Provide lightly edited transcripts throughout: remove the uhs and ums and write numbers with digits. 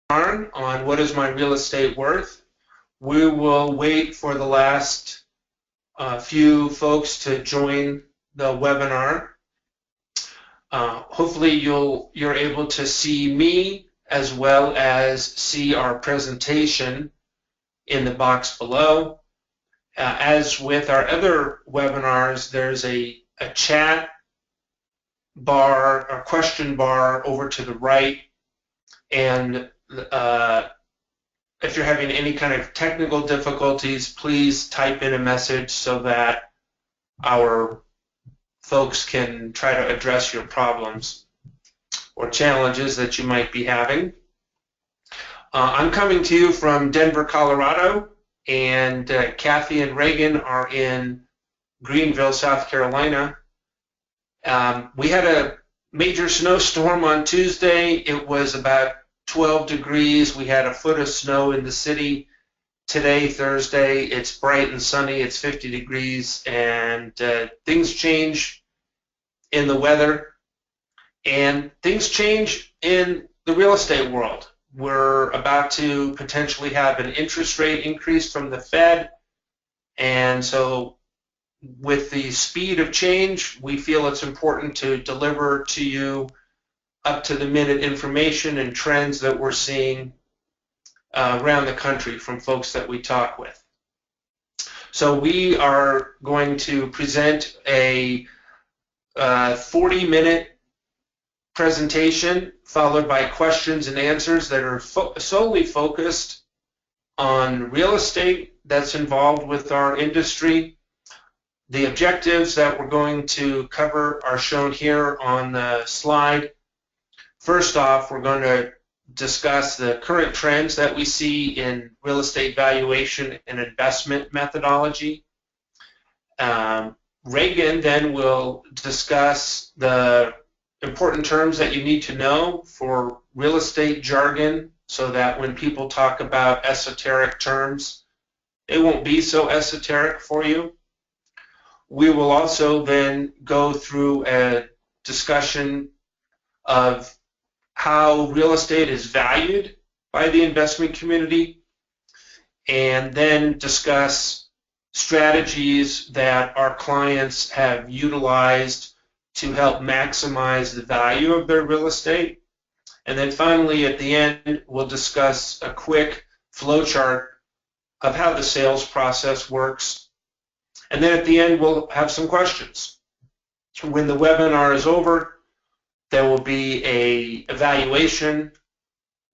on what is my real estate worth. We will wait for the last few folks to join the webinar. Hopefully you're able to see me as well as see our presentation in the box below. As with our other webinars, there's a chat bar, a question bar over to the right, and if you're having any kind of technical difficulties, please type in a message so that our folks can try to address your problems or challenges that you might be having. I'm coming to you from Denver, Colorado, and Kathy and Reagan are in Greenville, South Carolina. We had a major snowstorm on Tuesday. It was about 12 degrees. We had a foot of snow in the city. Today, Thursday, it's bright and sunny. It's 50 degrees, and things change in the weather, and things change in the real estate world. We're about to potentially have an interest rate increase from the Fed, and so with the speed of change, we feel it's important to deliver to you up-to-the-minute information and trends that we're seeing around the country from folks that we talk with. So we are going to present a 40-minute presentation followed by questions and answers that are solely focused on real estate that's involved with our industry. The objectives that we're going to cover are shown here on the slide. First off, we're going to discuss the current trends that we see in real estate valuation and investment methodology. Reagan then will discuss the important terms that you need to know for real estate jargon so that when people talk about esoteric terms, they won't be so esoteric for you. We will also then go through a discussion of how real estate is valued by the investment community, and then discuss strategies that our clients have utilized to help maximize the value of their real estate. And then finally, at the end, we'll discuss a quick flowchart of how the sales process works. And then at the end, we'll have some questions. When the webinar is over, there will be an evaluation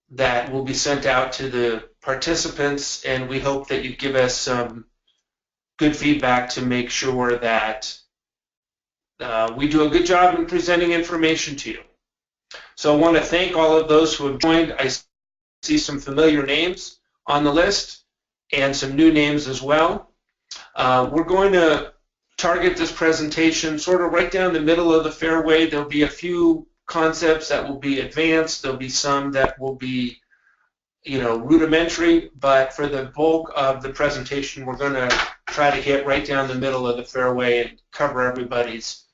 that will be sent out to the participants, and we hope that you give us some good feedback to make sure that we do a good job in presenting information to you. So I want to thank all of those who have joined. I see some familiar names on the list and some new names as well. We're going to target this presentation sort of right down the middle of the fairway. There'll be a few concepts that will be advanced. There'll be some that will be, rudimentary, but for the bulk of the presentation, we're going to try to hit right down the middle of the fairway and cover everybody's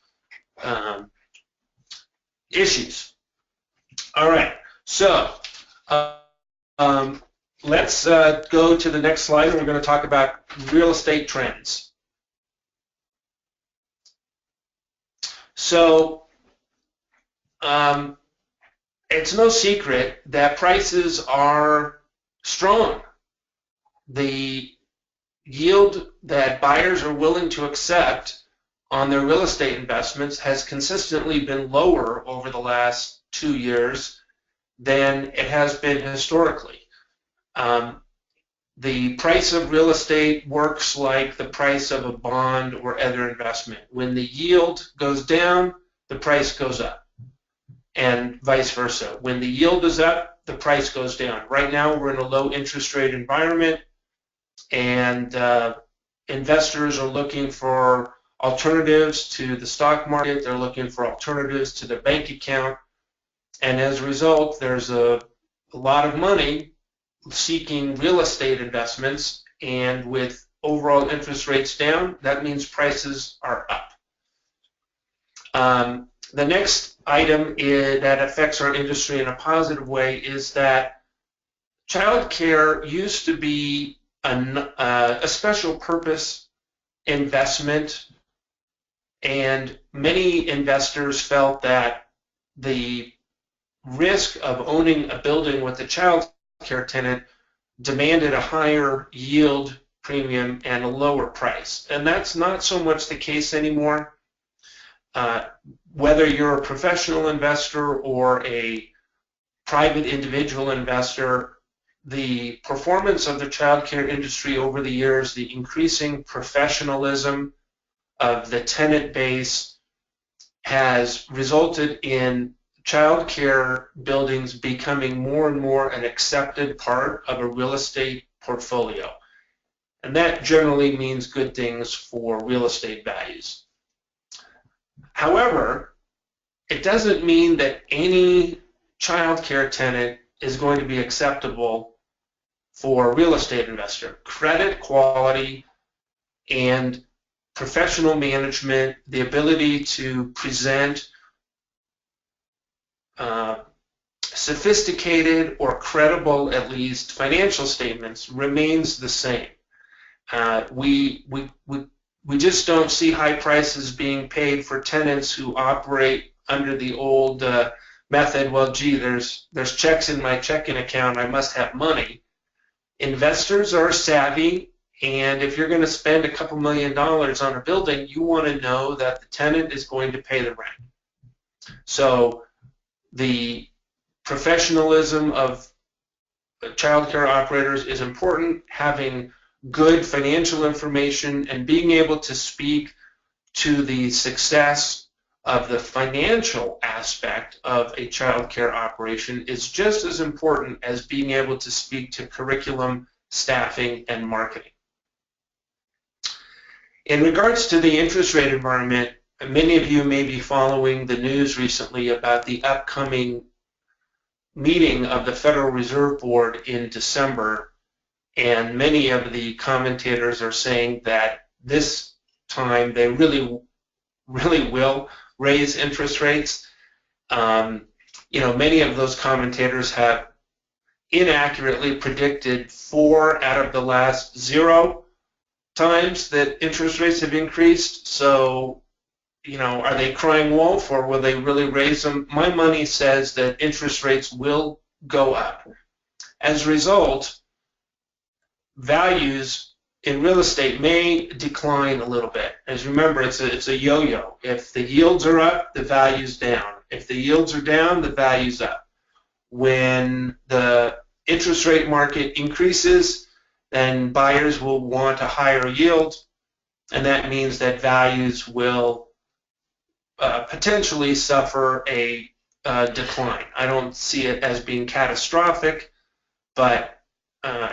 issues. All right, so let's go to the next slide, and we're going to talk about real estate trends. So it's no secret that prices are strong. The yield that buyers are willing to accept on their real estate investments has consistently been lower over the last 2 years than it has been historically. The price of real estate works like the price of a bond or other investment. When the yield goes down, the price goes up, and vice versa. When the yield is up, the price goes down. Right now, we're in a low interest rate environment, and investors are looking for alternatives to the stock market. They're looking for alternatives to their bank account, and as a result, there's a lot of money seeking real estate investments, and with overall interest rates down, that means prices are up. The next item that affects our industry in a positive way is that Childcare used to be a special purpose investment, and many investors felt that the risk of owning a building with a child care tenant demanded a higher yield premium and a lower price. And that's not so much the case anymore. Whether you're a professional investor or a private individual investor, the performance of the child care industry over the years, the increasing professionalism of the tenant base has resulted in child care buildings becoming more and more an accepted part of a real estate portfolio. And that generally means good things for real estate values. However, it doesn't mean that any child care tenant is going to be acceptable for a real estate investor. Credit quality and professional management, the ability to present sophisticated or credible, at least, financial statements remains the same. We just don't see high prices being paid for tenants who operate under the old method. Well, gee, there's checks in my checking account, I must have money. Investors are savvy, and if you're going to spend a couple $1 million on a building, you want to know that the tenant is going to pay the rent. So the professionalism of child care operators is important. Having good financial information and being able to speak to the success of the financial aspect of a child care operation is just as important as being able to speak to curriculum, staffing, and marketing. In regards to the interest rate environment, many of you may be following the news recently about the upcoming meeting of the Federal Reserve Board in December, and many of the commentators are saying that this time they really will raise interest rates. Many of those commentators have inaccurately predicted 4 out of the last 0 times that interest rates have increased. So, are they crying wolf, or will they really raise them? My money says that interest rates will go up. As a result, values in real estate may decline a little bit. As you remember, it's a yo-yo. If the yields are up, the value's down. If the yields are down, the value's up. When the interest rate market increases, then buyers will want a higher yield, and that means that values will potentially suffer a decline. I don't see it as being catastrophic, but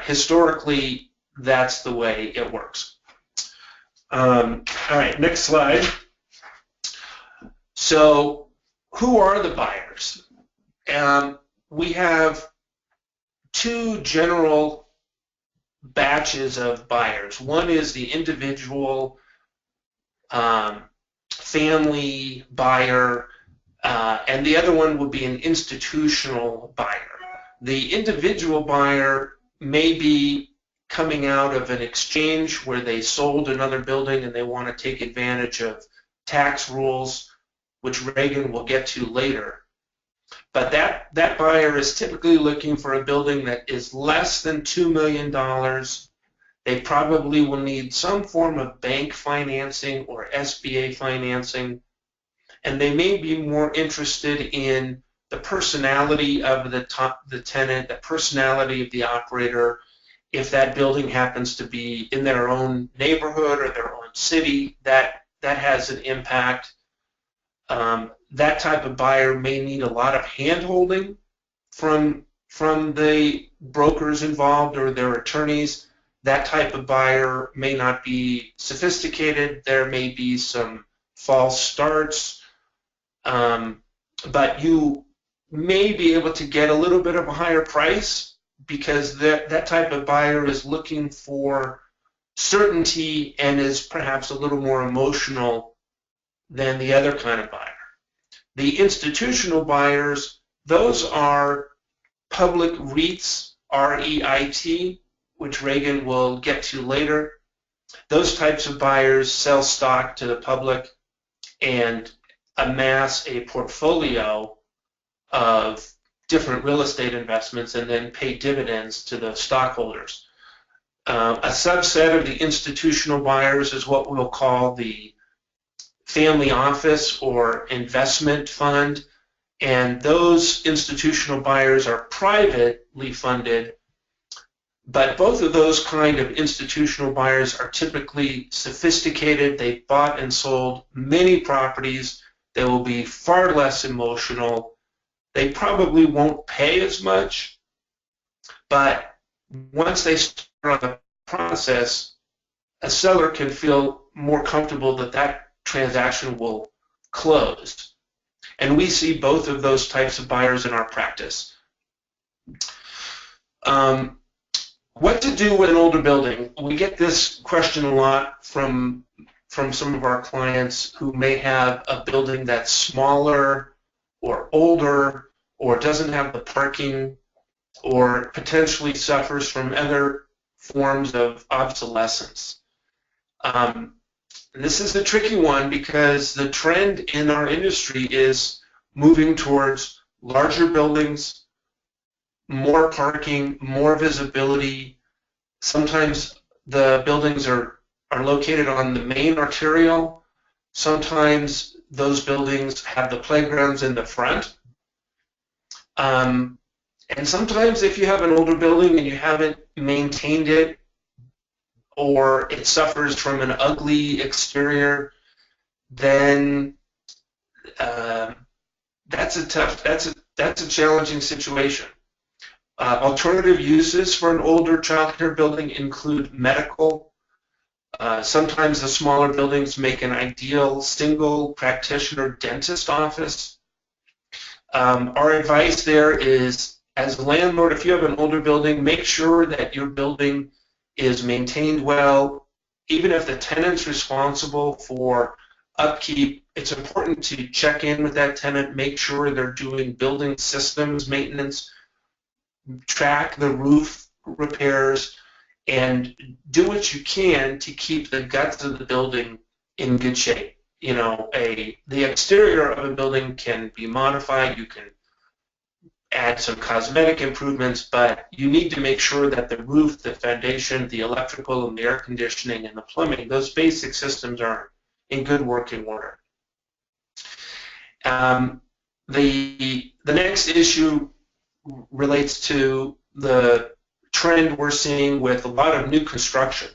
historically, that's the way it works. All right, next slide. So, who are the buyers? We have 2 general batches of buyers. One is the individual family buyer, and the other one would be an institutional buyer. The individual buyer may be coming out of an exchange where they sold another building and they want to take advantage of tax rules, which Reagan will get to later. But that buyer is typically looking for a building that is less than $2 million. They probably will need some form of bank financing or SBA financing, and they may be more interested in the personality of the tenant, the personality of the operator. If that building happens to be in their own neighborhood or their own city, that has an impact. That type of buyer may need a lot of hand-holding from the brokers involved or their attorneys. That type of buyer may not be sophisticated. There may be some false starts, but you may be able to get a little bit of a higher price because that type of buyer is looking for certainty and is perhaps a little more emotional than the other kind of buyer. The institutional buyers, those are public REITs REIT, which Reagan will get to later. Those types of buyers sell stock to the public and amass a portfolio of different real estate investments and then pay dividends to the stockholders. A subset of the institutional buyers is what we'll call the family office or investment fund, and those institutional buyers are privately funded, but both of those kind of institutional buyers are typically sophisticated. They've bought and sold many properties. They will be far less emotional. They probably won't pay as much, but once they start on the process, a seller can feel more comfortable that that transaction will close. And we see both of those types of buyers in our practice. What to do with an older building? We get this question a lot from some of our clients who may have a building that's smaller or older or doesn't have the parking or potentially suffers from other forms of obsolescence. This is a tricky one because the trend in our industry is moving towards larger buildings, more parking, more visibility. Sometimes the buildings are located on the main arterial. Sometimes those buildings have the playgrounds in the front. And sometimes if you have an older building and you haven't maintained it, or it suffers from an ugly exterior, then that's a challenging situation. Alternative uses for an older childcare building include medical. Sometimes the smaller buildings make an ideal single practitioner dentist office. Our advice there is, as a landlord, if you have an older building, make sure that your building is maintained well. Even if the tenant's responsible for upkeep, it's important to check in with that tenant, make sure they're doing building systems maintenance, track the roof repairs, and do what you can to keep the guts of the building in good shape. You know, the exterior of a building can be modified. You can add some cosmetic improvements, but you need to make sure that the roof, the foundation, the electrical, and the air conditioning and the plumbing, those basic systems are in good working order. The next issue relates to the trend we're seeing with a lot of new construction.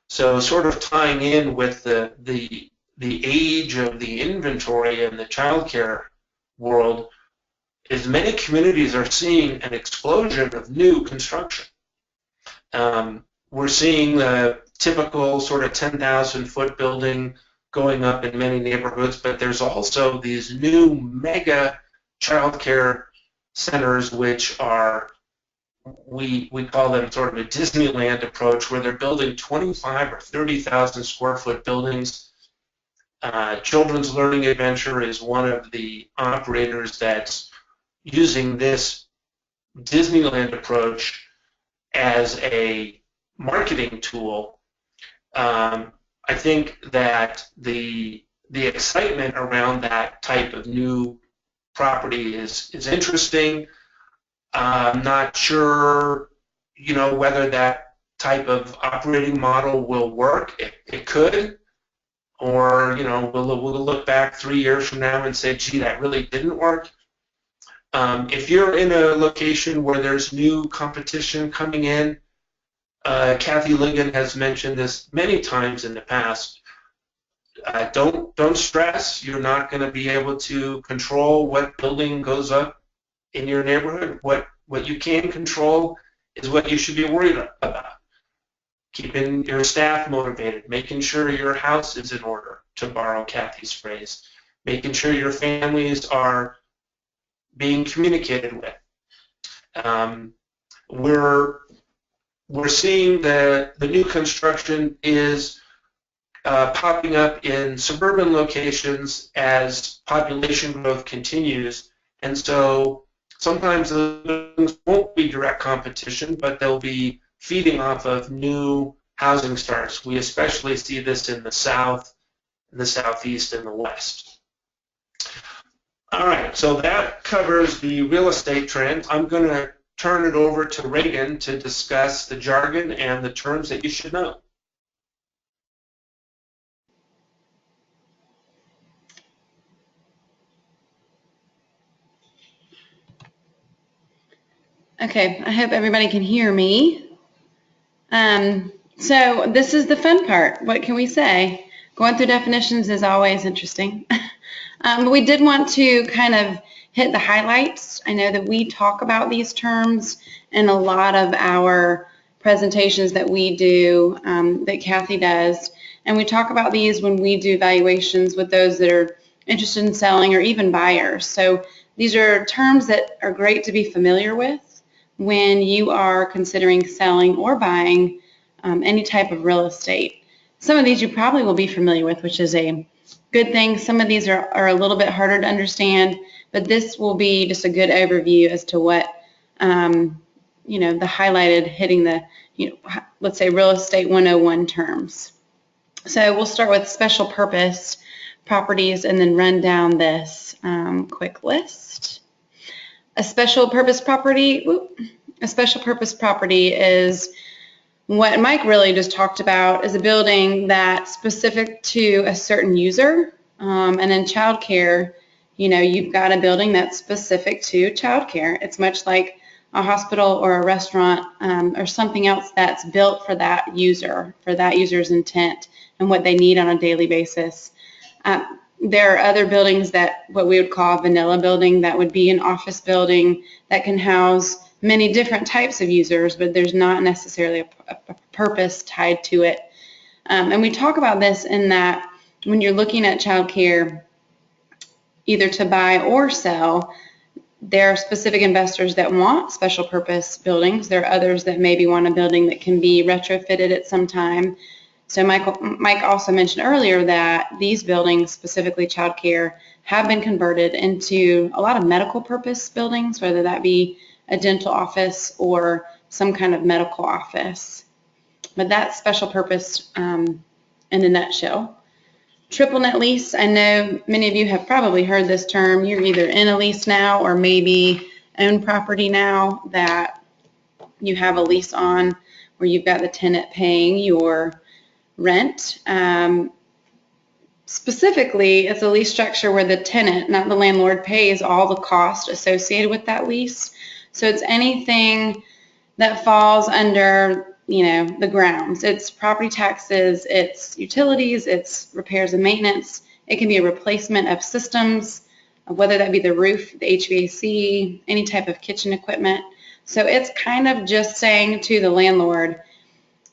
So sort of tying in with the age of the inventory in the childcare world, is many communities are seeing an explosion of new construction. We're seeing the typical sort of 10,000-foot building going up in many neighborhoods, but there's also these new mega childcare centers, which are, we call them sort of a Disneyland approach, where they're building 25 or 30,000 square foot buildings. Children's Learning Adventure is one of the operators that's using this Disneyland approach as a marketing tool. I think that the excitement around that type of new property is interesting. I'm not sure, you know, whether that type of operating model will work. It could, or, you know, we'll look back 3 years from now and say, gee, that really didn't work. If you're in a location where there's new competition coming in, Kathy Ligon has mentioned this many times in the past. Don't stress. You're not going to be able to control what building goes up in your neighborhood. What you can control is what you should be worried about. Keeping your staff motivated, making sure your house is in order, to borrow Kathy's phrase, making sure your families are being communicated with. We're seeing the new construction is popping up in suburban locations as population growth continues, and so Sometimes the buildings won't be direct competition, but they'll be feeding off of new housing starts. We especially see this in the South, the Southeast, and the West. All right, so that covers the real estate trend. I'm going to turn it over to Reagan to discuss the jargon and the terms that you should know. Okay, I hope everybody can hear me. So this is the fun part. What can we say? Going through definitions is always interesting. But we did want to kind of hit the highlights. I know that we talk about these terms in a lot of our presentations that we do, that Kathy does. And we talk about these when we do valuations with those that are interested in selling or even buyers. So these are terms that are great to be familiar with when you are considering selling or buying any type of real estate. Some of these you probably will be familiar with, which is a good thing. Some of these are a little bit harder to understand, but this will be just a good overview as to what, the highlighted, hitting the, let's say real estate 101 terms. So we'll start with special purpose properties and then run down this quick list. A special purpose property is what Mike really just talked about, is a building that's specific to a certain user. And in childcare, you've got a building that's specific to childcare. It's much like a hospital or a restaurant or something else that's built for that user, for that user's intent and what they need on a daily basis. There are other buildings that what we would call a vanilla building, that would be an office building that can house many different types of users, but there's not necessarily a purpose tied to it. And we talk about this in that when you're looking at childcare, either to buy or sell, there are specific investors that want special purpose buildings. There are others that maybe want a building that can be retrofitted at some time. So Mike also mentioned earlier that these buildings, specifically childcare, have been converted into a lot of medical purpose buildings, whether that be a dental office or some kind of medical office. But that's special purpose in a nutshell. Triple net lease, I know many of you have probably heard this term. You're either in a lease now or maybe own property now that you have a lease on, where you've got the tenant paying your rent. Specifically, it's a lease structure where the tenant, not the landlord, pays all the cost associated with that lease. So it's anything that falls under, the grounds. It's property taxes, it's utilities, it's repairs and maintenance. It can be a replacement of systems, whether that be the roof, the HVAC, any type of kitchen equipment. So it's kind of just saying to the landlord,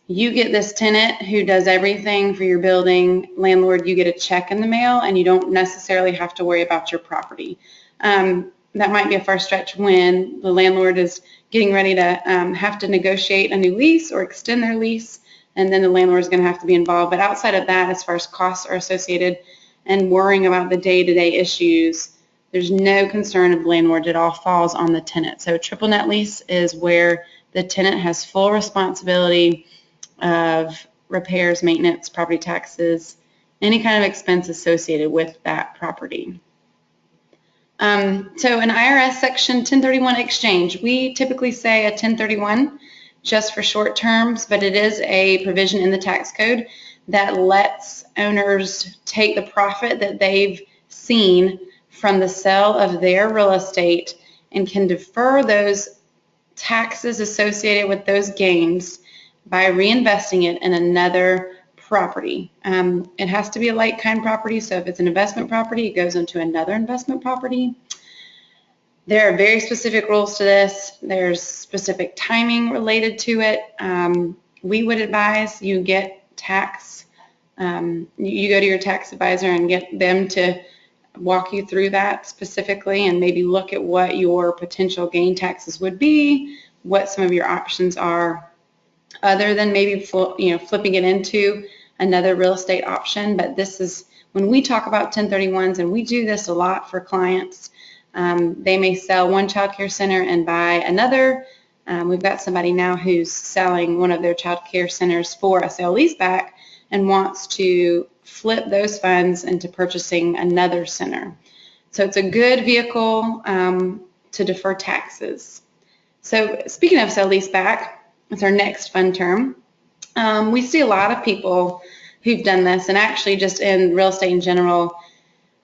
you get this tenant who does everything for your building. Landlord, you get a check in the mail and you don't necessarily have to worry about your property. That might be a far stretch when the landlord is getting ready to have to negotiate a new lease or extend their lease, and then the landlord is going to have to be involved. But outside of that, as far as costs are associated and worrying about the day-to-day issues, there's no concern of the landlord. It all falls on the tenant. So triple net lease is where the tenant has full responsibility of repairs, maintenance, property taxes, any kind of expense associated with that property. So an IRS Section 1031 exchange, we typically say a 1031 just for short terms, but it is a provision in the tax code that lets owners take the profit that they've seen from the sale of their real estate and can defer those taxes associated with those gains by reinvesting it in another property. It has to be a like-kind property, so if it's an investment property, it goes into another investment property. There are very specific rules to this. There's specific timing related to it. We would advise you get tax, you go to your tax advisor and get them to walk you through that specifically and maybe look at what your potential gain taxes would be, what some of your options are, other than maybe flipping it into another real estate option. But this is when we talk about 1031s, and we do this a lot for clients. They may sell one child care center and buy another. We've got somebody now who's selling one of their child care centers for a sale leaseback and wants to flip those funds into purchasing another center. So it's a good vehicle to defer taxes. So speaking of sale leaseback, it's our next fun term. We see a lot of people who've done this, and actually just in real estate in general,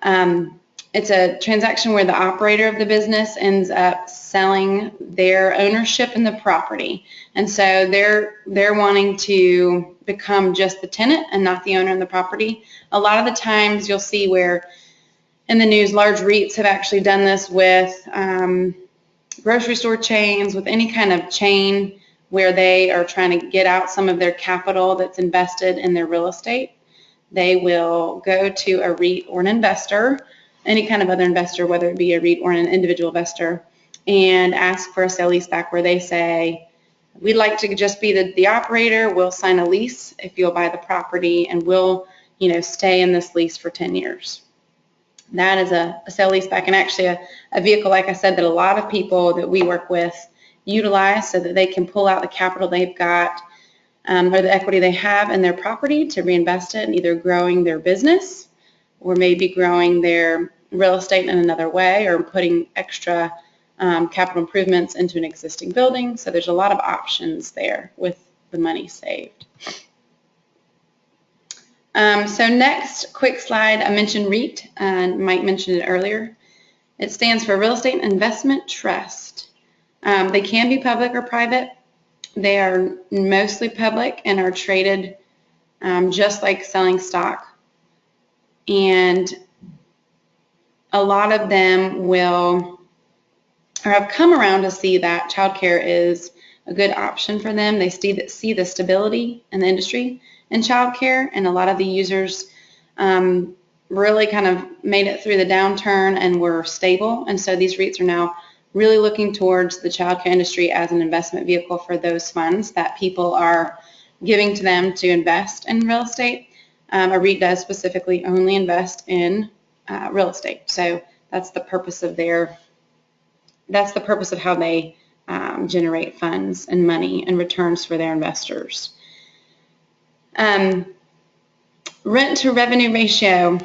it's a transaction where the operator of the business ends up selling their ownership in the property. And so they're wanting to become just the tenant and not the owner in the property. A lot of the times you'll see where in the news large REITs have actually done this with grocery store chains, with any kind of chain where they are trying to get out some of their capital that's invested in their real estate. They will go to a REIT or an investor, any kind of other investor, whether it be a REIT or an individual investor, and ask for a sale leaseback where they say, we'd like to just be the operator, we'll sign a lease if you'll buy the property, and we'll stay in this lease for 10 years. That is a sale leaseback, and actually a vehicle, like I said, that a lot of people that we work with utilize so that they can pull out the capital they've got or the equity they have in their property to reinvest it in either growing their business or maybe growing their real estate in another way, or putting extra capital improvements into an existing building. So there's a lot of options there with the money saved. So next, quick slide, I mentioned REIT, and Mike mentioned it earlier. It stands for Real Estate Investment Trust. They can be public or private. They are mostly public and are traded just like selling stock. And a lot of them will, or have come around to see that childcare is a good option for them. They see the stability in the industry in childcare, and a lot of the users really kind of made it through the downturn and were stable. And so these REITs are now really looking towards the childcare industry as an investment vehicle for those funds that people are giving to them to invest in real estate. A REIT does specifically only invest in real estate. So that's the purpose of how they generate funds and money and returns for their investors. Rent to revenue ratio.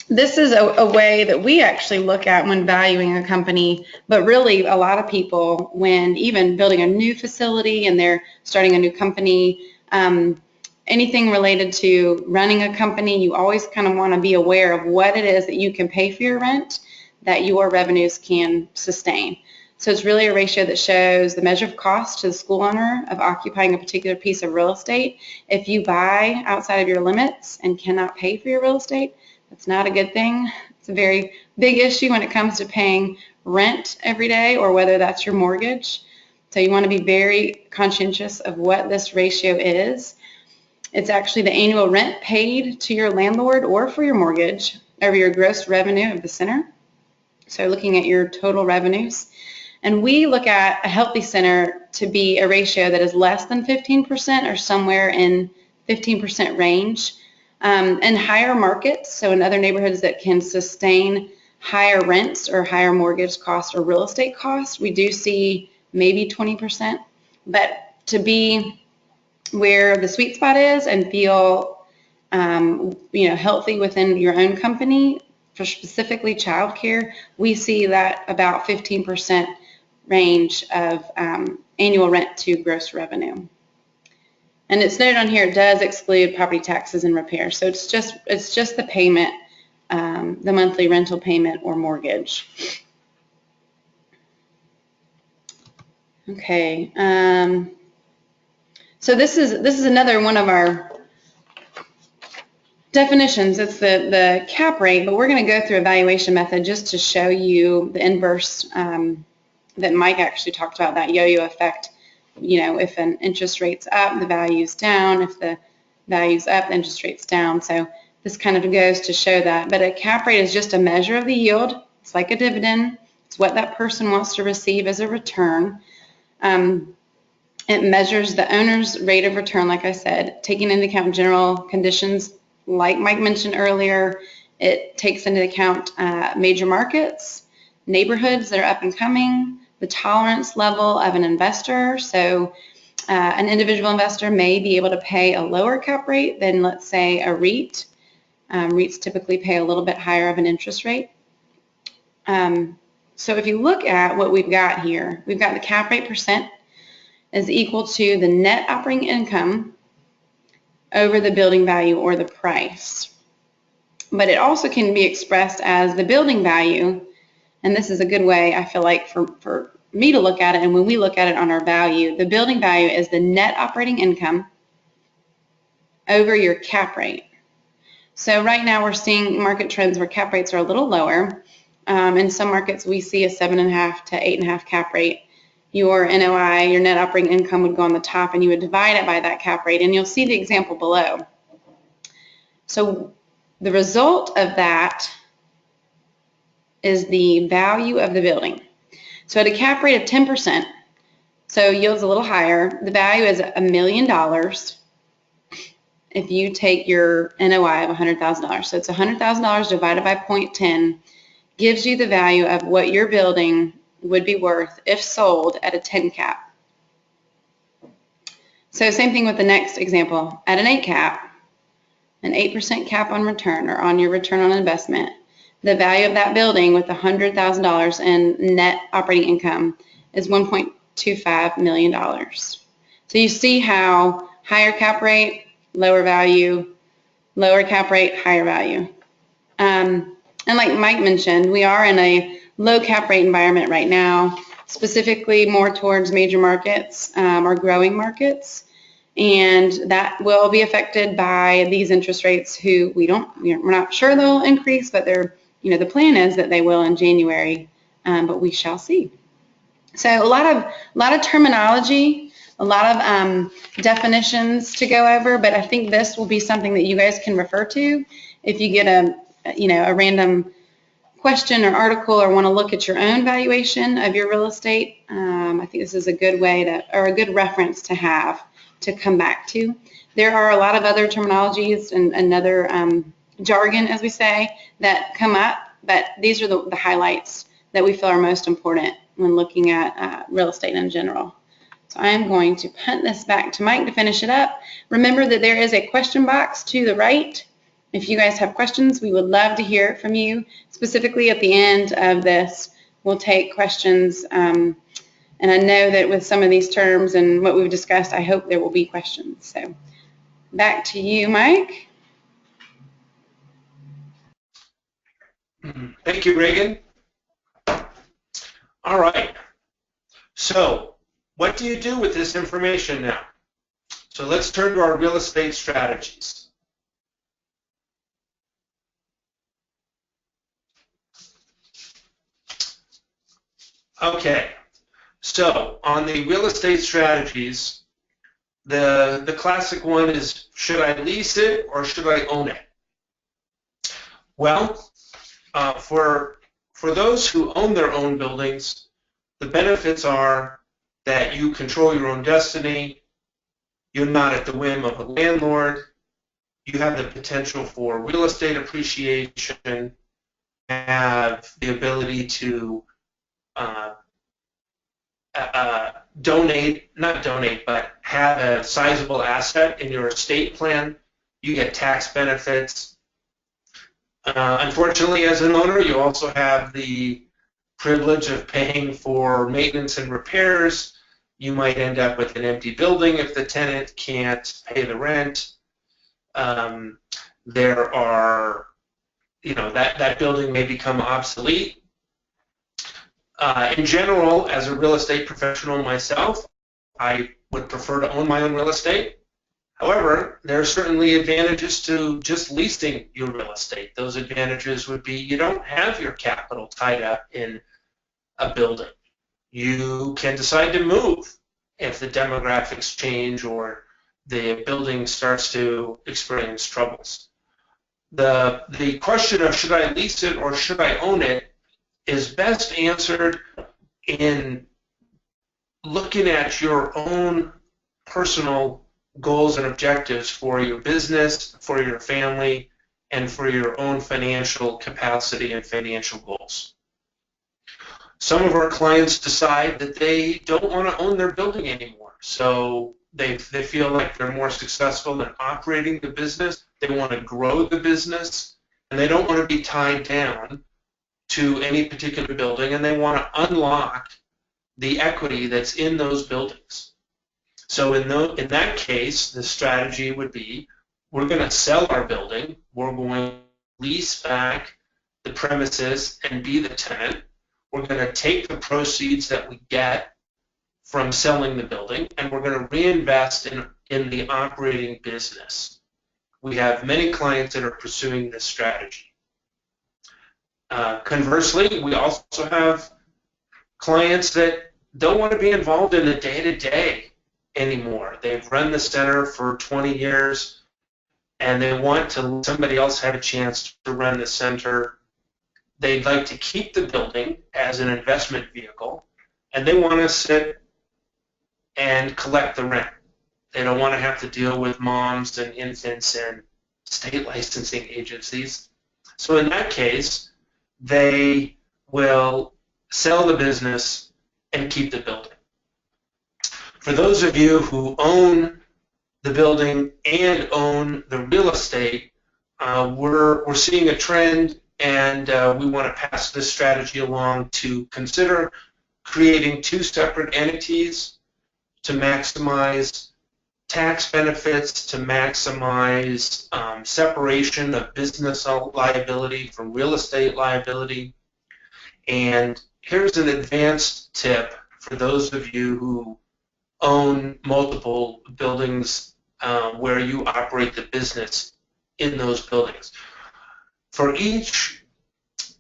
This is a way that we actually look at when valuing a company, but really a lot of people, when even building a new facility and they're starting a new company, anything related to running a company, you always kind of want to be aware of what it is that you can pay for your rent that your revenues can sustain. So it's really a ratio that shows the measure of cost to the school owner of occupying a particular piece of real estate. If you buy outside of your limits and cannot pay for your real estate, that's not a good thing. It's a very big issue when it comes to paying rent every day, or whether that's your mortgage. So you want to be very conscientious of what this ratio is. It's actually the annual rent paid to your landlord or for your mortgage over your gross revenue of the center. So looking at your total revenues. And we look at a healthy center to be a ratio that is less than 15% or somewhere in 15% range. And higher markets, so in other neighborhoods that can sustain higher rents or higher mortgage costs or real estate costs, we do see maybe 20%. But to be where the sweet spot is and feel healthy within your own company, for specifically childcare, we see that about 15% range of annual rent to gross revenue. And it's noted on here, it does exclude property taxes and repairs. So it's just the payment, the monthly rental payment or mortgage. Okay. So this is another one of our definitions. It's the cap rate, but we're going to go through a valuation method just to show you the inverse that Mike actually talked about, that yo-yo effect. If an interest rate's up, the value's down. If the value's up, the interest rate's down. So this kind of goes to show that. But a cap rate is just a measure of the yield. It's like a dividend. It's what that person wants to receive as a return. It measures the owner's rate of return, like I said, taking into account general conditions. Like Mike mentioned earlier, it takes into account major markets, neighborhoods that are up and coming, the tolerance level of an investor. So an individual investor may be able to pay a lower cap rate than, let's say, a REIT. REITs typically pay a little bit higher of an interest rate. So if you look at what we've got here, we've got the cap rate percent is equal to the net operating income over the building value or the price. But it also can be expressed as the building value, and this is a good way, I feel like, for me to look at it, and when we look at it on our value, the building value is the net operating income over your cap rate. So right now we're seeing market trends where cap rates are a little lower. In some markets we see a 7.5 to 8.5 cap rate. Your NOI, your net operating income, would go on the top, and you would divide it by that cap rate, and you'll see the example below. So the result of that is the value of the building. So at a cap rate of 10%, so yield's a little higher, the value is $1 million if you take your NOI of $100,000. So it's $100,000 divided by 0.10 gives you the value of what your building would be worth if sold at a 10 cap. So same thing with the next example. At an 8 cap, an 8% cap on return, or on your return on investment, the value of that building with $100,000 in net operating income is $1.25 million. So you see how higher cap rate, lower value, lower cap rate, higher value. And like Mike mentioned, we are in a low cap rate environment right now, specifically more towards major markets or growing markets. And that will be affected by these interest rates we're not sure they'll increase, but the plan is that they will in January, but we shall see. So a lot of terminology, a lot of definitions to go over, but I think this will be something that you guys can refer to if you get a random question or article or want to look at your own valuation of your real estate. I think this is a good way or a good reference to have to come back to. There are a lot of other terminologies and other jargon, as we say, that come up, but these are the highlights that we feel are most important when looking at real estate in general. So I am going to punt this back to Mike to finish it up. Remember that there is a question box to the right. If you guys have questions, we would love to hear from you. Specifically at the end of this, we'll take questions. And I know that with some of these terms and what we've discussed, I hope there will be questions. So back to you, Mike. Thank you, Reagan. All right. So what do you do with this information now? So let's turn to our real estate strategies. Okay. So on the real estate strategies, the classic one is, should I lease it or should I own it? Well, for those who own their own buildings, the benefits are that you control your own destiny, you're not at the whim of a landlord, you have the potential for real estate appreciation, have the ability to have a sizable asset in your estate plan. You get tax benefits. Unfortunately, as an owner, you also have the privilege of paying for maintenance and repairs. You might end up with an empty building if the tenant can't pay the rent. There are, that building may become obsolete. In general, as a real estate professional myself, I would prefer to own my own real estate. However, there are certainly advantages to just leasing your real estate. Those advantages would be you don't have your capital tied up in a building. You can decide to move if the demographics change or the building starts to experience troubles. The question of should I lease it or should I own it is best answered in looking at your own personal goals and objectives for your business, for your family, and for your own financial capacity and financial goals. Some of our clients decide that they don't want to own their building anymore. So they feel like they're more successful in operating the business. They want to grow the business, and they don't want to be tied down to any particular building, and they want to unlock the equity that's in those buildings. So in that case, the strategy would be, we're going to sell our building, we're going to lease back the premises and be the tenant. We're going to take the proceeds that we get from selling the building, and we're going to reinvest in the operating business. We have many clients that are pursuing this strategy. Conversely, we also have clients that don't want to be involved in the day-to-day anymore. They've run the center for 20 years, and they want to let somebody else have a chance to run the center. They'd like to keep the building as an investment vehicle, and they want to sit and collect the rent. They don't want to have to deal with moms and infants and state licensing agencies. So in that case, they will sell the business and keep the building. For those of you who own the building and own the real estate, we're seeing a trend, and we want to pass this strategy along to consider creating two separate entities to maximize tax benefits, to maximize separation of business liability from real estate liability. And here's an advanced tip for those of you who own multiple buildings where you operate the business in those buildings. For each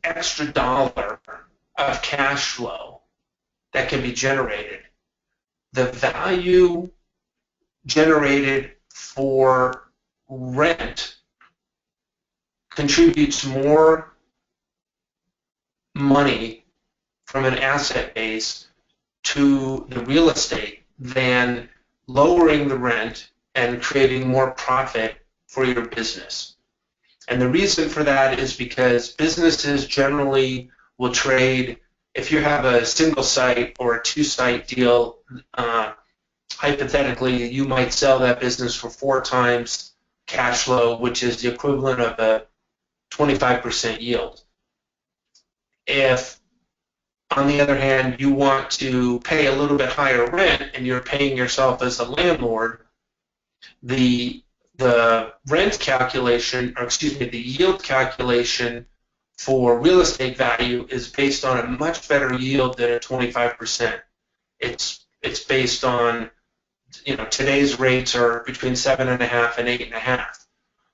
extra dollar of cash flow that can be generated, the value generated for rent contributes more money from an asset base to the real estate than lowering the rent and creating more profit for your business. And the reason for that is because businesses generally will trade, if you have a single site or a two-site deal, hypothetically, you might sell that business for 4 times cash flow, which is the equivalent of a 25% yield. If, on the other hand, you want to pay a little bit higher rent and you're paying yourself as a landlord, the rent calculation, or excuse me, the yield calculation for real estate value is based on a much better yield than a 25%. It's based on, today's rates are between 7.5 and 8.5.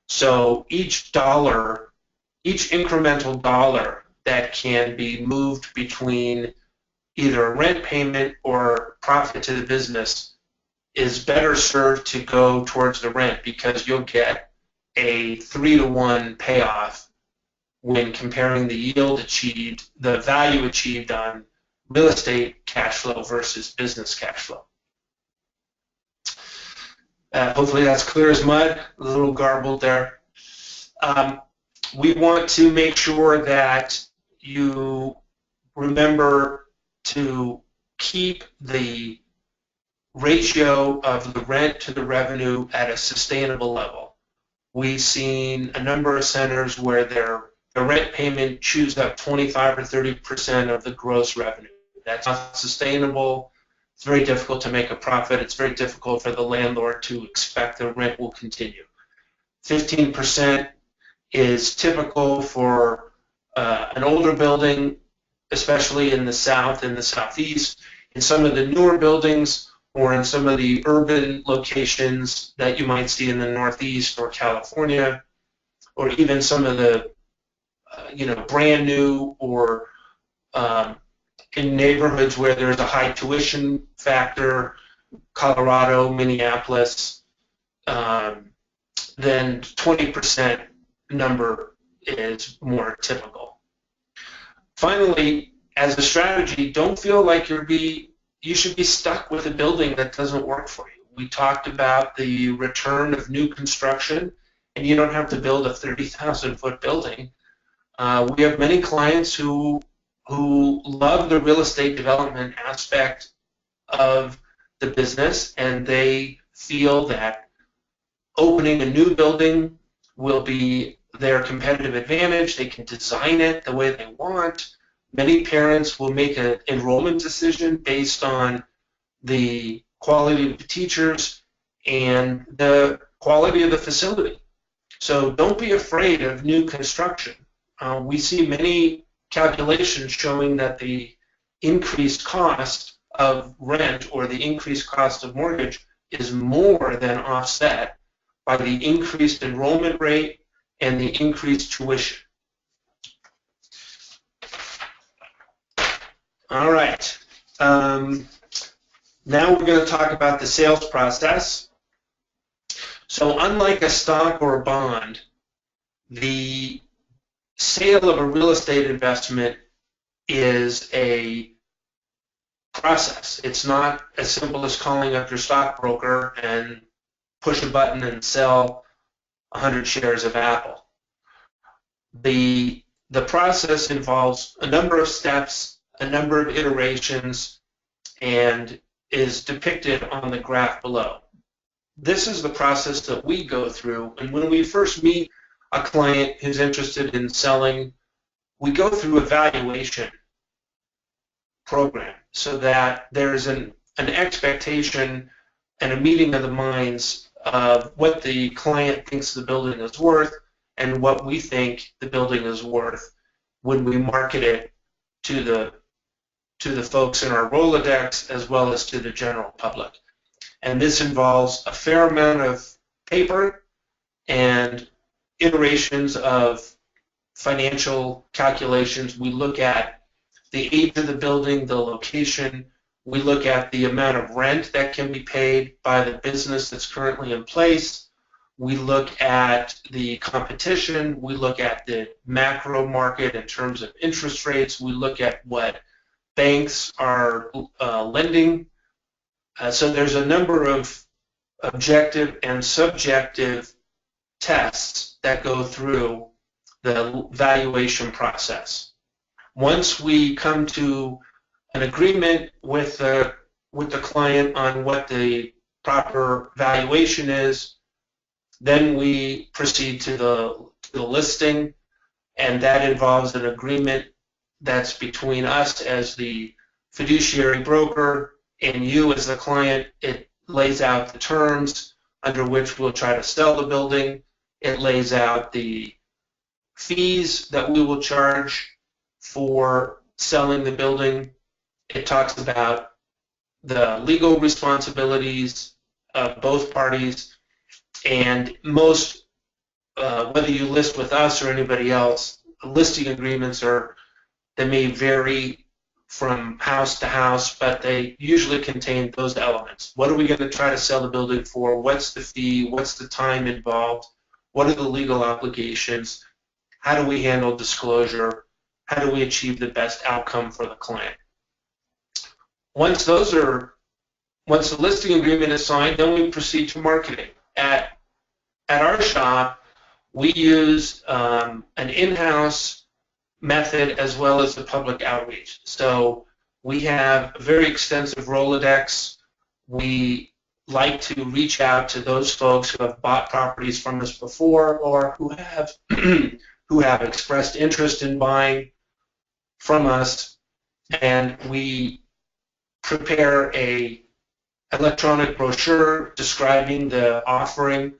So each incremental dollar that can be moved between either a rent payment or profit to the business is better served to go towards the rent, because you'll get a 3-to-1 payoff when comparing the yield achieved, the value achieved on real estate cash flow versus business cash flow. Hopefully that's clear as mud, a little garbled there. We want to make sure that you remember to keep the ratio of the rent to the revenue at a sustainable level. We've seen a number of centers where the rent payment chews up 25 or 30% of the gross revenue. That's not sustainable. It's very difficult to make a profit. It's very difficult for the landlord to expect the rent will continue. 15% is typical for an older building, especially in the South and the Southeast. In some of the newer buildings, or in some of the urban locations that you might see in the Northeast or California, or even some of the brand new, or in neighborhoods where there's a high tuition factor, Colorado, Minneapolis, then 20% number is more typical. Finally, as a strategy, don't feel like you should be stuck with a building that doesn't work for you. We talked about the return of new construction, and you don't have to build a 30,000-foot building. We have many clients who who love the real estate development aspect of the business, and they feel that opening a new building will be their competitive advantage. They can design it the way they want. Many parents will make an enrollment decision based on the quality of the teachers and the quality of the facility. So don't be afraid of new construction. We see many calculations showing that the increased cost of rent or the increased cost of mortgage is more than offset by the increased enrollment rate and the increased tuition. All right. Now we're going to talk about the sales process. So unlike a stock or a bond, the sale of a real estate investment is a process. It's not as simple as calling up your stockbroker and push a button and sell 100 shares of Apple. The process involves a number of steps, a number of iterations, and is depicted on the graph below. This is the process that we go through, and when we first meet a client who's interested in selling, we go through a valuation program so that there's an expectation and a meeting of the minds of what the client thinks the building is worth and what we think the building is worth when we market it to the folks in our Rolodex as well as to the general public. And this involves a fair amount of paper and iterations of financial calculations. We look at the age of the building, the location. We look at the amount of rent that can be paid by the business that's currently in place. We look at the competition. We look at the macro market in terms of interest rates. We look at what banks are lending. So there's a number of objective and subjective tests that go through the valuation process. Once we come to an agreement with the client on what the proper valuation is, then we proceed to the listing, and that involves an agreement that's between us as the fiduciary broker and you as the client. It lays out the terms under which we'll try to sell the building. It lays out the fees that we will charge for selling the building. It talks about the legal responsibilities of both parties, and most, whether you list with us or anybody else, listing agreements they may vary from house to house, but they usually contain those elements. What are we going to try to sell the building for? What's the fee? What's the time involved? What are the legal obligations? How do we handle disclosure? How do we achieve the best outcome for the client? Once the listing agreement is signed, then we proceed to marketing. At our shop, we use an in-house method as well as the public outreach. So we have a very extensive Rolodex. We like to reach out to those folks who have bought properties from us before or who have who have expressed interest in buying from us, and we prepare a electronic brochure describing the offering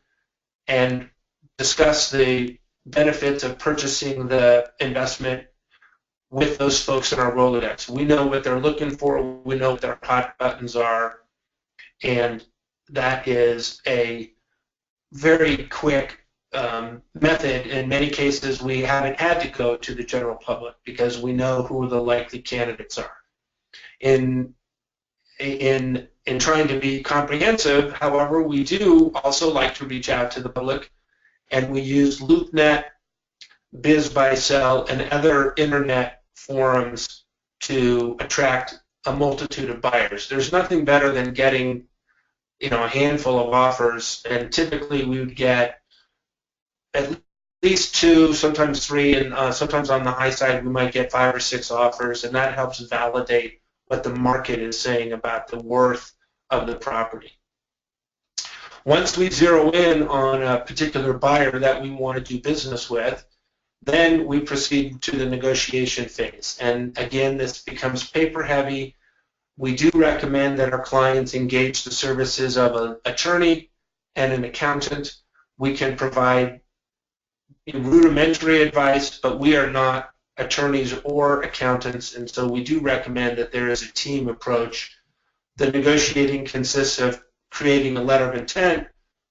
and discuss the benefits of purchasing the investment with those folks in our Rolodex. We know what they're looking for, we know what their hot buttons are, and that is a very quick method. In many cases, we haven't had to go to the general public because we know who the likely candidates are. In trying to be comprehensive, however, we do also like to reach out to the public, and we use LoopNet, BizBuySell, and other internet forums to attract a multitude of buyers. There's nothing better than getting, a handful of offers, and typically we would get at least 2, sometimes 3, and sometimes on the high side we might get 5 or 6 offers, and that helps validate what the market is saying about the worth of the property. Once we zero in on a particular buyer that we want to do business with, then we proceed to the negotiation phase. And again, this becomes paper heavy. We do recommend that our clients engage the services of an attorney and an accountant. We can provide rudimentary advice, but we are not attorneys or accountants, and so we do recommend that there is a team approach. The negotiating consists of creating a letter of intent,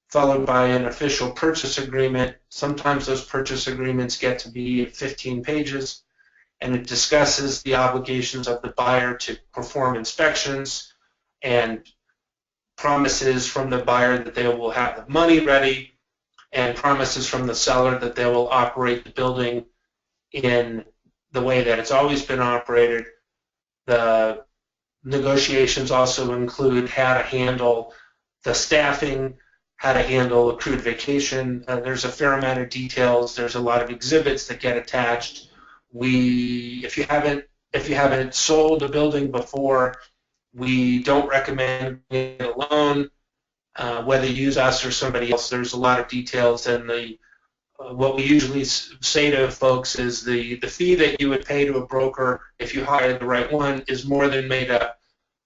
followed by an official purchase agreement. Sometimes those purchase agreements get to be 15 pages, and it discusses the obligations of the buyer to perform inspections and promises from the buyer that they will have the money ready, and promises from the seller that they will operate the building in the way that it's always been operated. The negotiations also include how to handle the staffing, how to handle accrued vacation. There's a fair amount of details. There's a lot of exhibits that get attached. If you haven't sold a building before, we don't recommend it alone. Whether you use us or somebody else, there's a lot of details, and what we usually say to folks is the fee that you would pay to a broker if you hired the right one is more than made up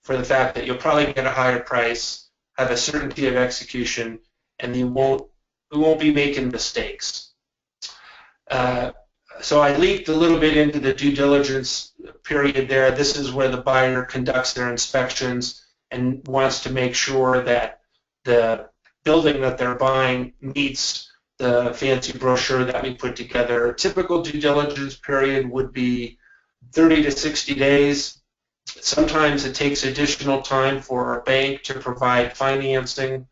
for the fact that you'll probably get a higher price, have a certainty of execution, and we won't be making mistakes. So I leaked a little bit into the due diligence period there. This is where the buyer conducts their inspections and wants to make sure that the building that they're buying meets the fancy brochure that we put together. A typical due diligence period would be 30 to 60 days. Sometimes it takes additional time for a bank to provide financing.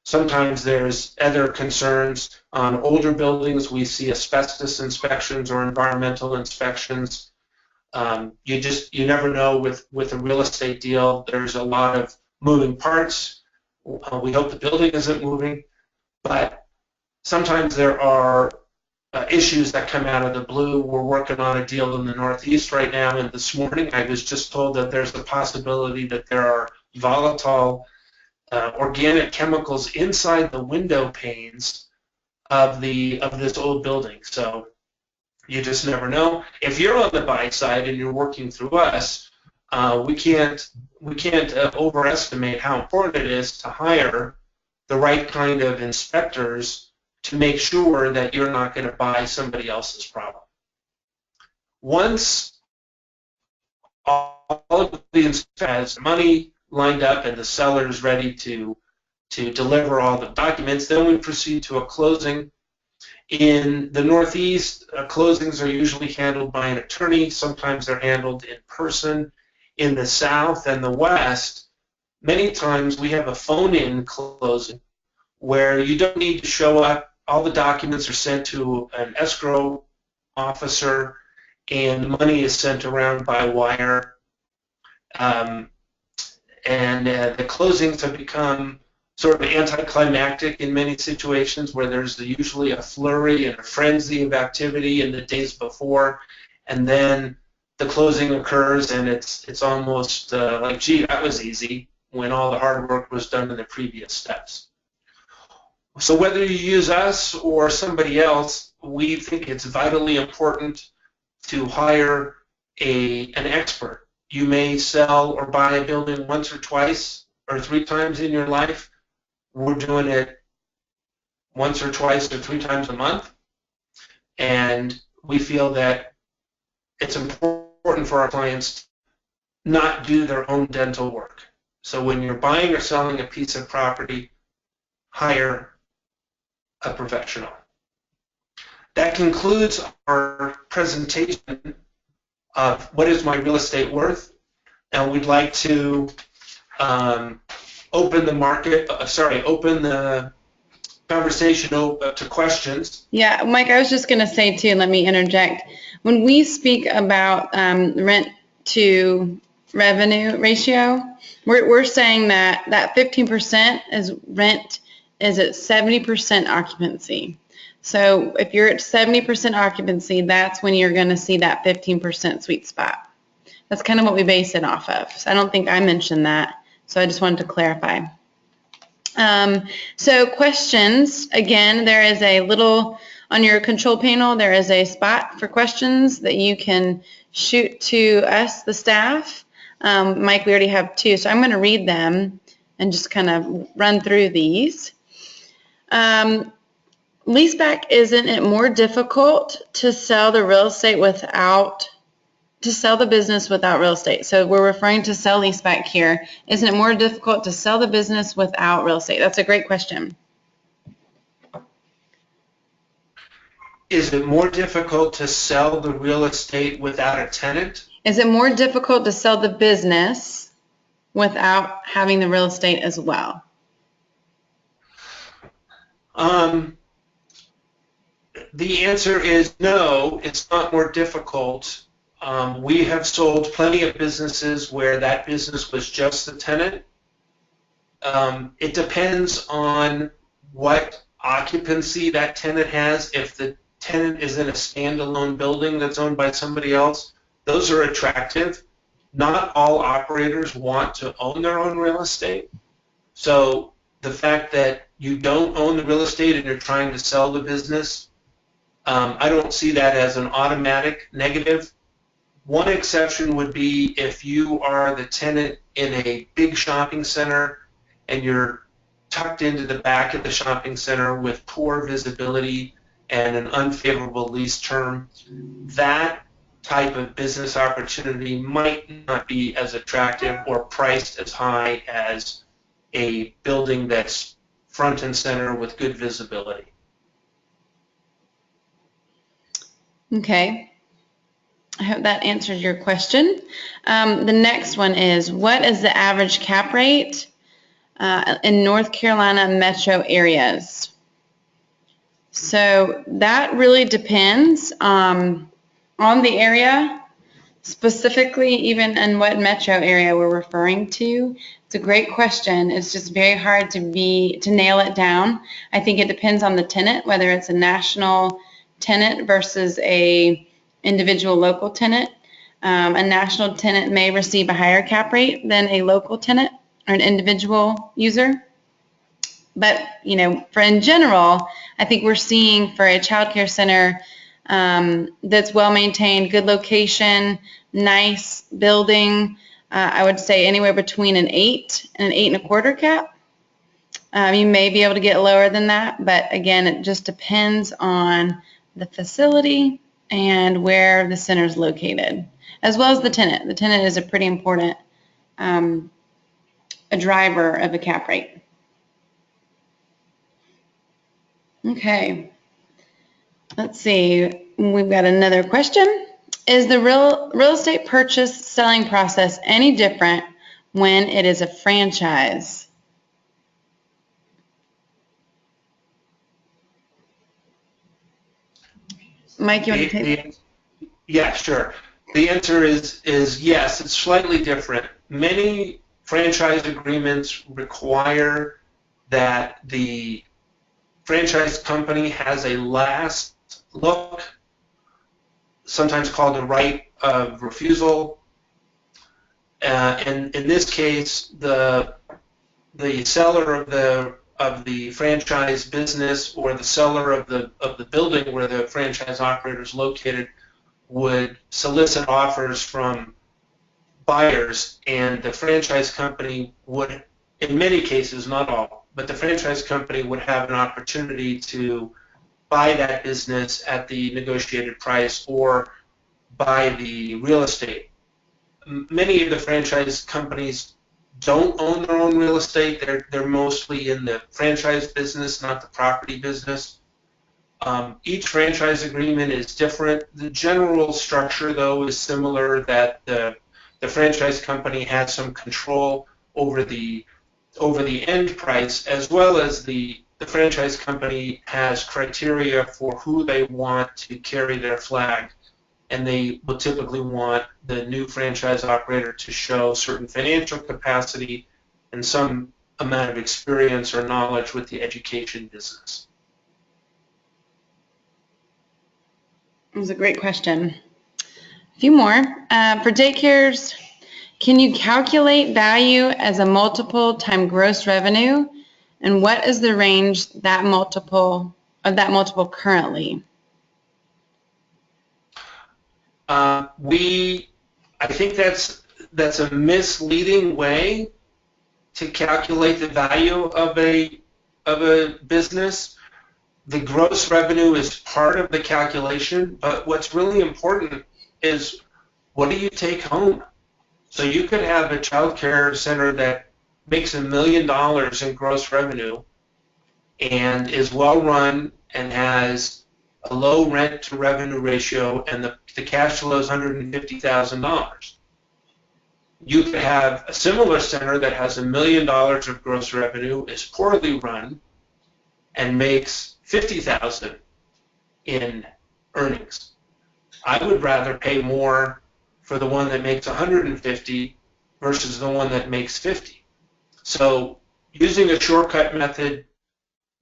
Sometimes there's other concerns. On older buildings, we see asbestos inspections or environmental inspections. You never know with a real estate deal. There's a lot of moving parts. We hope the building isn't moving, but sometimes there are issues that come out of the blue. We're working on a deal in the Northeast right now, and this morning I was just told that there's a possibility that there are volatile organic chemicals inside the window panes of this old building. So you just never know. If you're on the buy side and you're working through us, we can't overestimate how important it is to hire the right kind of inspectors to make sure that you're not going to buy somebody else's problem. Once all of the inspectors has money lined up and the seller is ready to deliver all the documents, then we proceed to a closing. In the Northeast, closings are usually handled by an attorney. Sometimes they're handled in person. In the South and the West, many times we have a phone-in closing where you don't need to show up. All the documents are sent to an escrow officer, and the money is sent around by wire. The closings have become sort of anticlimactic in many situations where there's usually a flurry and a frenzy of activity in the days before, and then the closing occurs, and it's almost like, gee, that was easy, when all the hard work was done in the previous steps. So whether you use us or somebody else, we think it's vitally important to hire an expert. You may sell or buy a building once or twice or 3 times in your life. We're doing it once or twice or 3 times a month, and we feel that it's important for our clients to not do their own dental work. So when you're buying or selling a piece of property, hire a professional. That concludes our presentation of what is my real estate worth, and we'd like to open the conversation to questions. Yeah, Mike, I was just going to say too, let me interject. When we speak about rent to revenue ratio, we're saying that 15% is rent is at 70% occupancy. So if you're at 70% occupancy, that's when you're going to see that 15% sweet spot. That's kind of what we base it off of. So I don't think I mentioned that, so I just wanted to clarify. So questions, again, there is a little, on your control panel, there is a spot for questions that you can shoot to us, the staff. Mike, we already have 2, so I'm going to read them and just kind of run through these. Leaseback, isn't it more difficult to sell the real estate to sell the business without real estate? So we're referring to sell leaseback here. Isn't it more difficult to sell the business without real estate? That's a great question. Is it more difficult to sell the real estate without a tenant? Is it more difficult to sell the business without having the real estate as well? The answer is no, it's not more difficult. We have sold plenty of businesses where that business was just the tenant. It depends on what occupancy that tenant has. If the tenant is in a standalone building that's owned by somebody else, those are attractive. Not all operators want to own their own real estate. So the fact that you don't own the real estate and you're trying to sell the business, I don't see that as an automatic negative. One exception would be if you are the tenant in a big shopping center and you're tucked into the back of the shopping center with poor visibility and an unfavorable lease term. That type of business opportunity might not be as attractive or priced as high as a building that's front and center with good visibility. Okay. I hope that answers your question. The next one is, what is the average cap rate in North Carolina metro areas? So that really depends on the area, specifically even in what metro area we're referring to. It's a great question. It's just very hard to nail it down. I think it depends on the tenant, whether it's a national tenant versus a individual local tenant. A national tenant may receive a higher cap rate than a local tenant or an individual user. But, you know, for in general, I think we're seeing for a childcare center that's well maintained, good location, nice building, I would say anywhere between an 8 and an 8.25 cap. You may be able to get lower than that, but again, it just depends on the facility and where the center is located, as well as the tenant. The tenant is a pretty important a driver of a cap rate. Okay, let's see. We've got another question. Is the real estate purchase selling process any different when it is a franchise? Mike, you want to take it? Yeah, sure. The answer is yes, it's slightly different. Many franchise agreements require that the franchise company has a last look, sometimes called the right of refusal. And in this case, the seller of the franchise business or the seller of the building where the franchise operator is located would solicit offers from buyers, and the franchise company would, in many cases, not all, but the franchise company would have an opportunity to buy that business at the negotiated price or buy the real estate. Many of the franchise companies don't own their own real estate. They're mostly in the franchise business, not the property business. Each franchise agreement is different. The general structure, though, is similar, that the franchise company has some control over the end price, as well as the franchise company has criteria for who they want to carry their flag. And they will typically want the new franchise operator to show certain financial capacity and some amount of experience or knowledge with the education business. It was a great question. A few more. For daycares, can you calculate value as a multiple time gross revenue? And what is the range of that multiple currently? I think that's a misleading way to calculate the value of a business. The gross revenue is part of the calculation, but what's really important is what do you take home? So you could have a child care center that makes $1 million in gross revenue and is well run and has a low rent to revenue ratio, and the cash flow is $150,000. You could have a similar center that has $1 million of gross revenue, is poorly run, and makes $50,000 in earnings. I would rather pay more for the one that makes $150,000 versus the one that makes $50,000. So using a shortcut method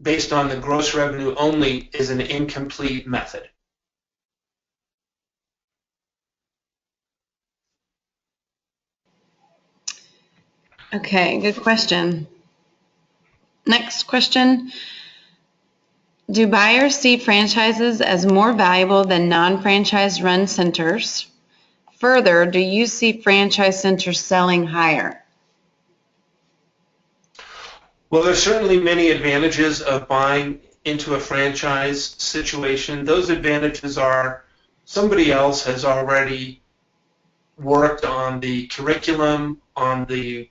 based on the gross revenue only is an incomplete method. Okay, good question. Next question. Do buyers see franchises as more valuable than non-franchise run centers? Further, do you see franchise centers selling higher? Well, there's certainly many advantages of buying into a franchise situation. Those advantages are somebody else has already worked on the curriculum, on the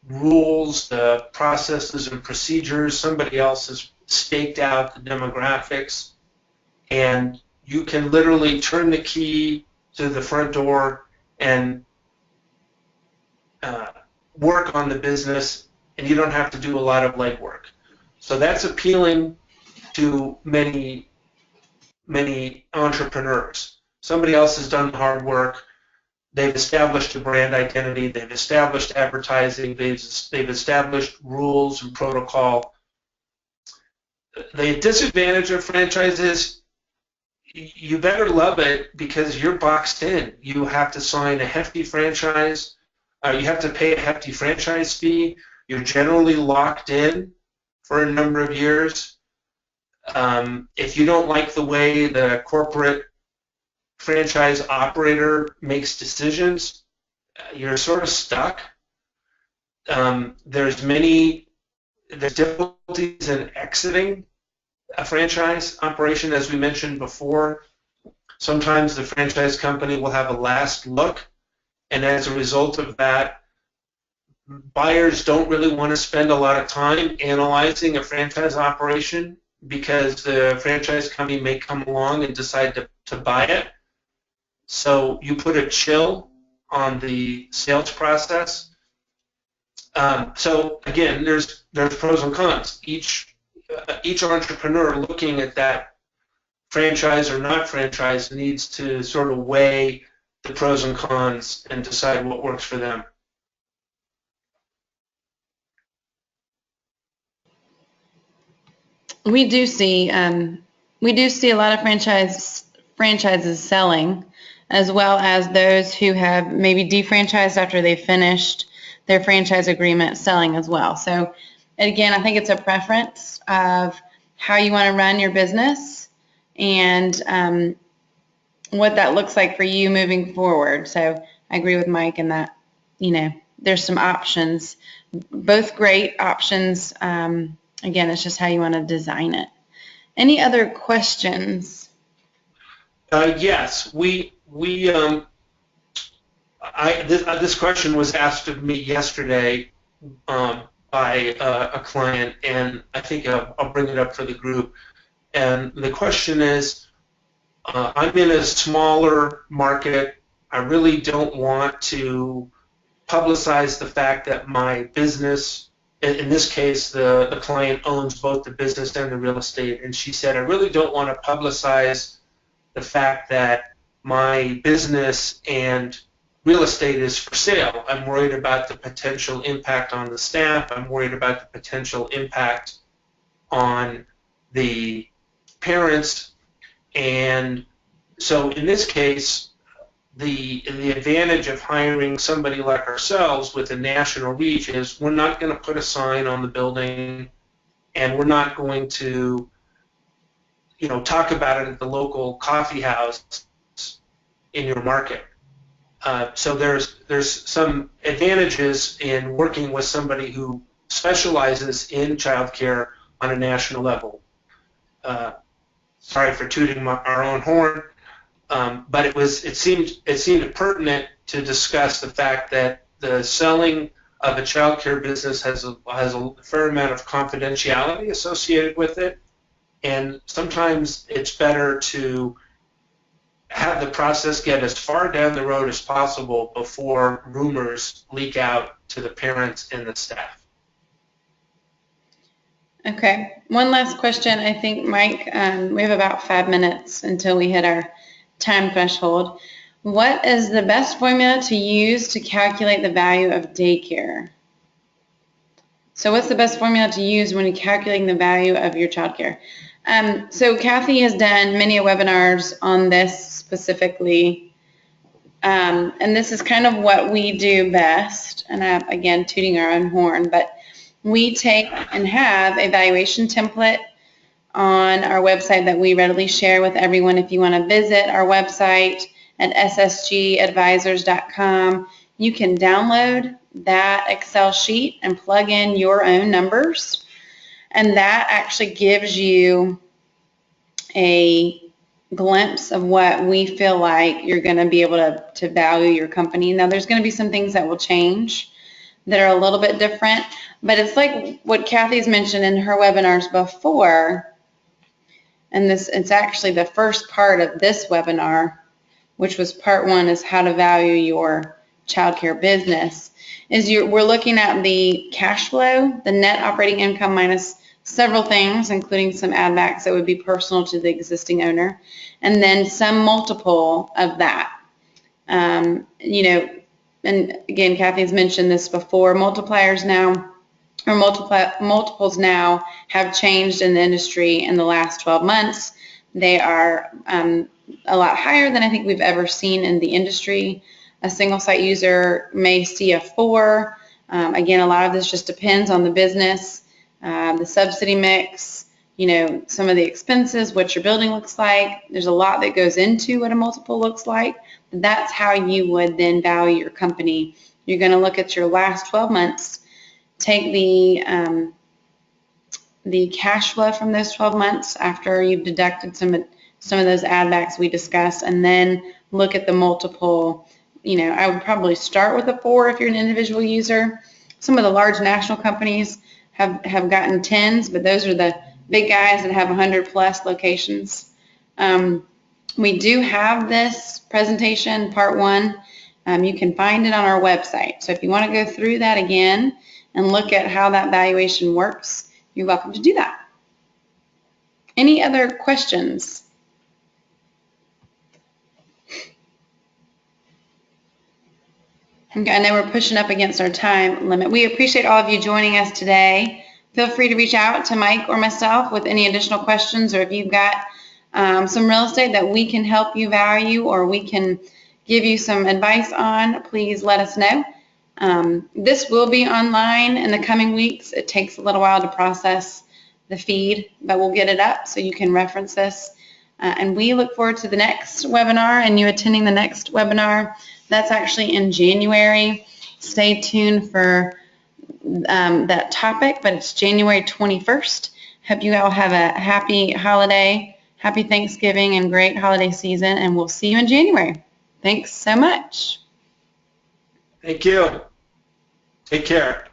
rules, the processes and procedures. Somebody else has staked out the demographics, and you can literally turn the key to the front door and work on the business, and you don't have to do a lot of legwork. So that's appealing to many entrepreneurs. Somebody else has done the hard work. They've established a brand identity. They've established advertising. They've established rules and protocol. The disadvantage of franchise is you better love it because you're boxed in. You have to sign a hefty franchise. You have to pay a hefty franchise fee. You're generally locked in for a number of years. If you don't like the way the corporate franchise operator makes decisions, you're sort of stuck. There's difficulties in exiting a franchise operation, as we mentioned before. Sometimes the franchise company will have a last look, and as a result of that, buyers don't really want to spend a lot of time analyzing a franchise operation because the franchise company may come along and decide to buy it. So you put a chill on the sales process. So again, there's pros and cons. Each entrepreneur looking at that franchise or not franchise needs to sort of weigh the pros and cons and decide what works for them. We do see a lot of franchises selling, as well as those who have maybe defranchised after they finished their franchise agreement selling as well. So again, I think it's a preference of how you want to run your business and what that looks like for you moving forward. So I agree with Mike in that, there's some options, both great options. Again, it's just how you want to design it. Any other questions? Yes, this question was asked of me yesterday by a client, and I think I'll bring it up for the group. And the question is, I'm in a smaller market. I really don't want to publicize the fact that my business, in this case, the client owns both the business and the real estate, and she said, I really don't want to publicize the fact that my business and real estate is for sale. I'm worried about the potential impact on the staff. I'm worried about the potential impact on the parents, and So in this case, the advantage of hiring somebody like ourselves with a national reach is we're not going to put a sign on the building, and we're not going to, talk about it at the local coffee house in your market. So there's some advantages in working with somebody who specializes in childcare on a national level. Sorry for tooting our own horn, but it seemed pertinent to discuss the fact that the selling of a childcare business has a fair amount of confidentiality associated with it, and sometimes it's better to have the process get as far down the road as possible before rumors leak out to the parents and the staff. Okay, one last question. I think, Mike, we have about 5 minutes until we hit our time threshold. What is the best formula to use to calculate the value of daycare? So what's the best formula to use when you're calculating the value of your childcare? So Kathy has done many webinars on this specifically, and this is kind of what we do best, and I'm, again, tooting our own horn, but we take and have a valuation template on our website that we readily share with everyone. If you want to visit our website at ssgadvisors.com, you can download that Excel sheet and plug in your own numbers, and that actually gives you a glimpse of what we feel like you're going to be able to value your company. Now, there's going to be some things that will change that are a little bit different, but it's like what Kathy's mentioned in her webinars before, and it's actually the first part of this webinar, which was part 1, is how to value your childcare business, is we're looking at the cash flow, the net operating income minus several things, including some add backs that would be personal to the existing owner, and then some multiple of that. And again, Kathy's mentioned this before, multipliers now, or multiples now have changed in the industry in the last 12 months. They are a lot higher than I think we've ever seen in the industry. A single site user may see a 4. Again, a lot of this just depends on the business, the subsidy mix, some of the expenses, what your building looks like. There's a lot that goes into what a multiple looks like. That's how you would then value your company. You're going to look at your last 12 months, take the cash flow from those 12 months after you've deducted some of those add backs we discussed, and then look at the multiple. I would probably start with a 4 if you're an individual user. Some of the large national companies have gotten 10s, but those are the big guys that have 100 plus locations. We do have this presentation, part 1. You can find it on our website. So if you want to go through that again and look at how that valuation works, you're welcome to do that. Any other questions? Okay, I know we're pushing up against our time limit. We appreciate all of you joining us today. Feel free to reach out to Mike or myself with any additional questions, or if you've got some real estate that we can help you value or we can give you some advice on, please let us know. This will be online in the coming weeks. It takes a little while to process the feed, but we'll get it up so you can reference this. And we look forward to the next webinar and you attending the next webinar. That's actually in January. Stay tuned for that topic, but it's January 21st. Hope you all have a happy holiday, happy Thanksgiving, and great holiday season, and we'll see you in January. Thanks so much. Thank you. Take care.